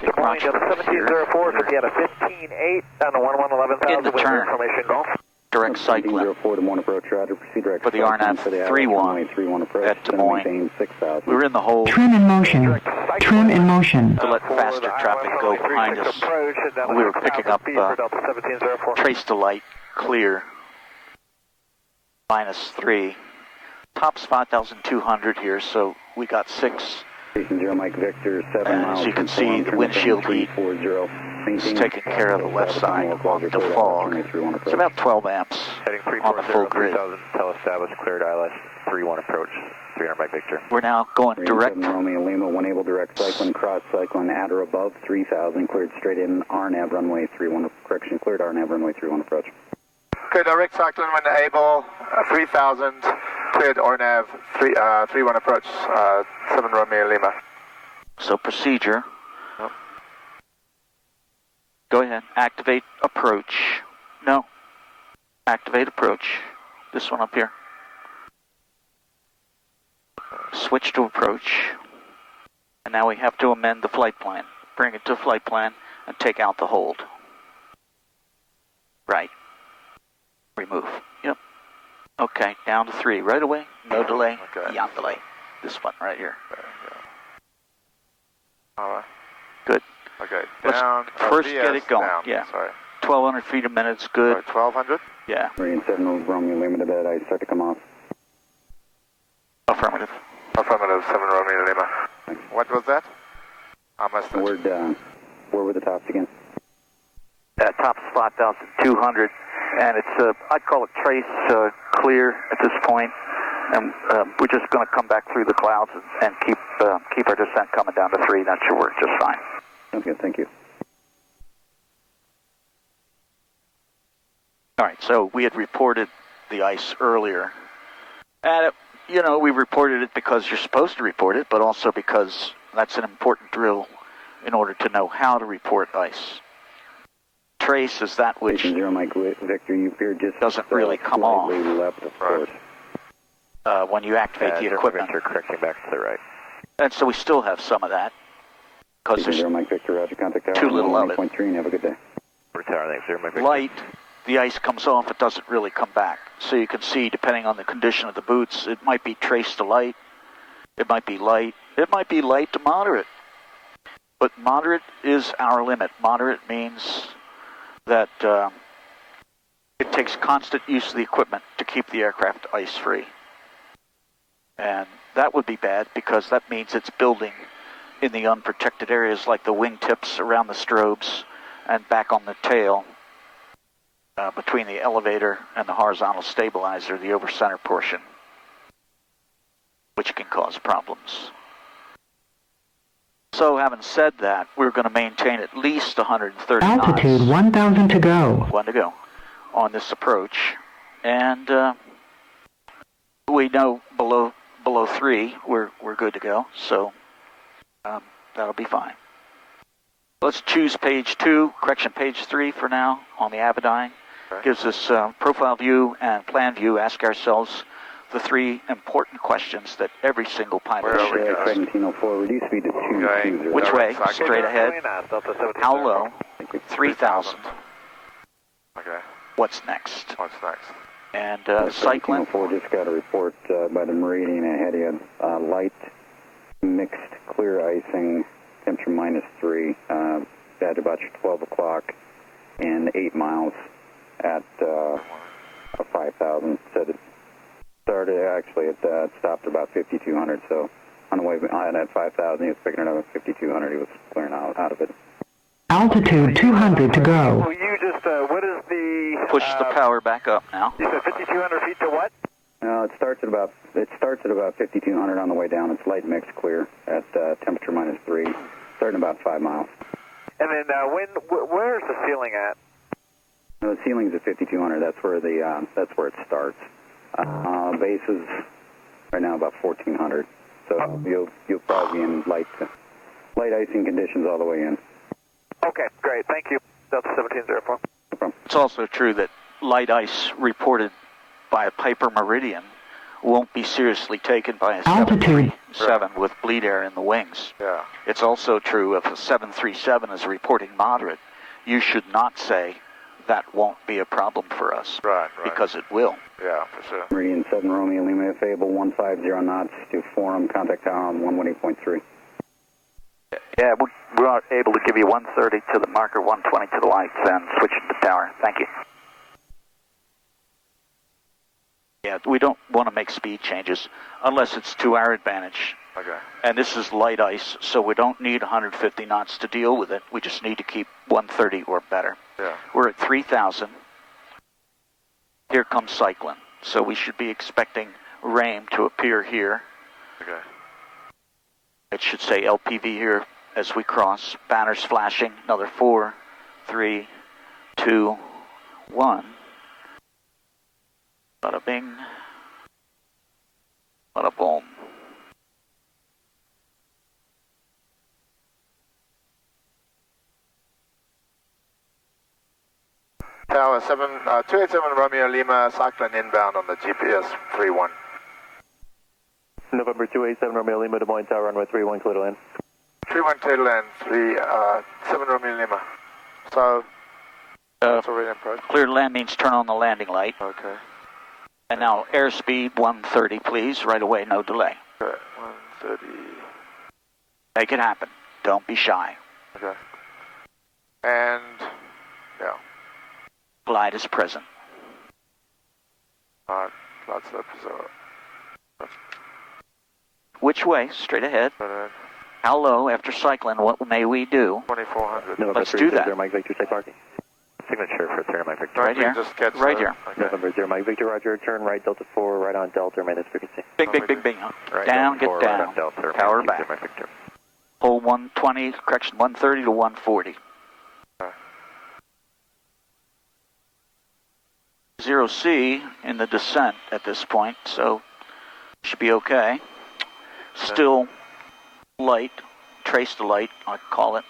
Des Moines, Delta 1704, so get a 15-8 down to 1111,000 with information golf. Direct cycling 04 Des Moines approach, roger, proceed direct for the RNAV 31 at Des Moines. 6,000. We were in the hole Trim in motion. Trim in motion. to let faster traffic go behind us. We were picking up trace to light, clear, -3. Top's 5,200 here, so we got 6. Station 0 Mike Victor, 7 miles. As you can see, the windshield heat is taking care of the left side on the fog. It's about 12 amps on the full grid. Tell established, cleared ILS, 3-1 approach, 300 Mike Victor. We're now going direct. Romeo Lima, 1 able direct cycling, cross cycling at or above 3,000, cleared straight in RNAV runway 31, correction, cleared RNAV runway 31 approach. Okay, direct cycling when able, 3,000, cleared RNAV 31 approach, 7 Romeo Lima. So procedure. Go ahead. Activate approach. No. Activate approach. This one up here. Switch to approach. And now we have to amend the flight plan. Bring it to flight plan and take out the hold. Right. Remove. Yep. Okay, down to 3 right away. No delay. Okay. Beyond delay. This one right here. All right. Good. Okay, Let's down. first get it going. Down. Yeah. Sorry. 1,200 feet a minute's good. Sorry, 1,200? Yeah. Meridian 7 Romeo Lima to bed, I start to come off. Affirmative. Affirmative, 7 Romeo Lima. What was that? I missed it. Where were the tops again? Top's 5,200, and it's, I'd call it trace clear at this point, and we're just going to come back through the clouds and keep our descent coming down to 3. That should work just fine. Okay, thank you. All right, so we had reported the ice earlier, and we reported it because you're supposed to report it, but also because that's an important drill in order to know how to report ice. Trace is that which Station 0 Mike Victor, you appear just doesn't really come off left of course. When you activate the equipment. Victor, correcting back to the right. And so we still have some of that because Station 0 there's Mike Victor, roger, contact tower. too little of it. 1.3 and have a good day. Retire, thanks, 0 Mike Victor. Light, the ice comes off, it doesn't really come back. So you can see, depending on the condition of the boots, it might be trace to light, it might be light to moderate. But moderate is our limit. Moderate means that it takes constant use of the equipment to keep the aircraft ice-free. And that would be bad because that means it's building in the unprotected areas like the wingtips around the strobes and back on the tail between the elevator and the horizontal stabilizer, the over-center portion, which can cause problems. So having said that, we're going to maintain at least 130 knots. Altitude 1,000 to go. 1 to go on this approach. And we know below 3 we're good to go, so that'll be fine. Let's choose page 2, correction page 3 for now on the Avidyne. Okay. Gives us profile view and plan view. Ask ourselves the 3 important questions that every single pilot should ask. 1704, reduce speed to 220. Which way? Straight ahead. How low? 3,000. Okay. What's next? What's next? And cycling. 1704 just got a report by the Meridian ahead. He had light, mixed, clear icing, temperature -3, at about 12 o'clock and 8 miles at 5,000. Said it started, actually it stopped about 5,200, so on the way behind at 5,000 he was picking it up at 5,200, he was clearing out of it. Altitude 200 to go. So you just, what is the... Push the power back up now. You said 5,200 feet to what? No, it starts at about 5,200 on the way down. It's light mixed clear at temperature -3, starting about 5 miles. And then where's the ceiling at? No, the ceiling's at 5,200. That's where it starts. Base is right now about 1,400. So you'll probably be in light icing conditions all the way in. Okay, great. Thank you. Delta 1704. No problem. It's also true that light ice reported by a Piper Meridian won't be seriously taken by a Altitude. 737 with bleed air in the wings. Yeah. It's also true if a 737 is reporting moderate, you should not say that won't be a problem for us. Right. Because it will. Yeah, for sure. Meridian 7 Romeo Lima Fable 150 knots to Forum, contact tower on 118.3. Yeah, we are able to give you 130 to the marker, 120 to the lights, and switch to the tower. Thank you. Yeah, we don't want to make speed changes unless it's to our advantage. Okay. And this is light ice, so we don't need 150 knots to deal with it. We just need to keep 130 or better. Yeah. We're at 3,000. Here comes cyclone, so we should be expecting rain to appear here. Okay. It should say LPV here as we cross. Banners flashing. Another 4, 3, 2, 1. Bada bing. Bada boom. Tower 287 Romeo Lima, cyclone inbound on the GPS 31. November 287 Romeo Lima, Des Moines Tower, runway 31, clear to land. 31 clear to land, 7 Romeo Lima. So, it's already in approach. Clear to land means turn on the landing light. Okay. And now airspeed 130, please. Right away, no delay. Okay, 130. Make it happen. Don't be shy. Okay. And, yeah. Glide is present. Alright, flight slope is Which way? Straight ahead. over. How low after cycling? What may we do? 2400. November Let's do that. 0 Mike Victor, take parking. Signature for 0 Mike Victor. Right here. Just gets Right here. Okay. November 0 Mike Victor, roger, turn right Delta 4, right on Delta, minus frequency. Bing, bing, bing, bing. Right, Down, Delta 4, get right down. on Delta, Power minus back. Mike Victor. Hold 120, correction, 130 to 140. Okay. 0C in the descent at this point, so should be okay. Still light, trace the light, I'd call it.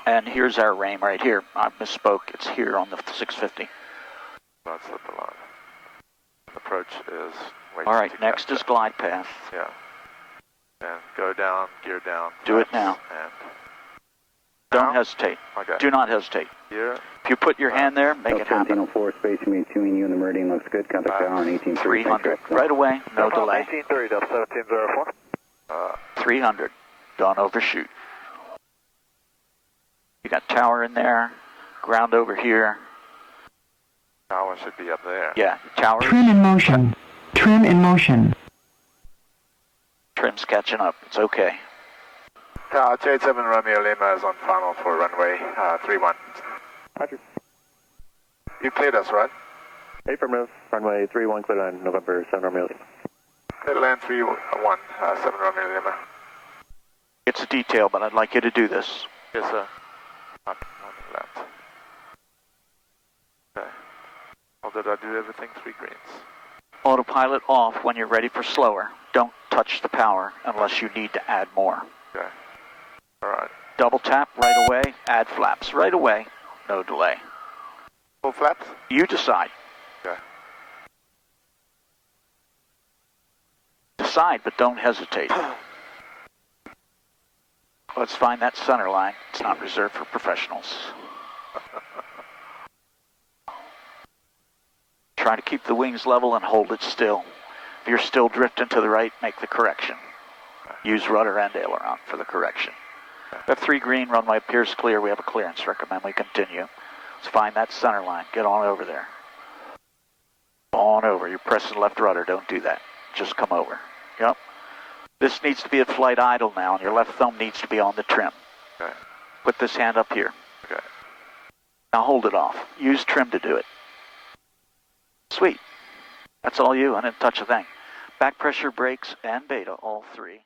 And here's our RAIM right here. I misspoke, it's here on the 650. Flight slope alarm. Approach is All right, next is glide path. Yeah. And go down, gear down. Do it flaps, now. And Don't now? hesitate. Okay. Do not hesitate. Gear. If you put your hand there, make it happen. 1704, spacing between you and the Meridian looks good, contact tower on 18.3. 300. Right away, no delay. 1830 to 1704. 300. Don't overshoot. You got tower in there, ground over here. Tower should be up there. Yeah, tower. Trim in motion. Trim in motion. Trim's catching up. It's okay. Tower 287 Romeo Lima is on final for runway 31. Roger. You cleared us, right? Affirmative, runway 31, clear to land, November 7 Romeo Lima. Clear to land 31, 7 Romeo Lima. It's a detail, but I'd like you to do this. Yes, sir. On left. Okay. Or did I do everything 3 greens? Autopilot off when you're ready for slower. Don't touch the power unless you need to add more. Okay. Alright. Double tap right away, add flaps right away, no delay. Full flaps? You decide. Okay. Decide, but don't hesitate. Let's find that center line. It's not reserved for professionals. Try to keep the wings level and hold it still. If you're still drifting to the right, make the correction. Use rudder and aileron for the correction. We have 3 green, runway appears clear. We have a clearance. Recommend we continue. Let's find that center line. Get on over there. On over. You're pressing left rudder. Don't do that. Just come over. Yep. This needs to be at flight idle now, and your left thumb needs to be on the trim. Okay. Put this hand up here. Okay. Now hold it off. Use trim to do it. Sweet. That's all you. I didn't touch a thing. Back pressure, brakes, and beta, all 3.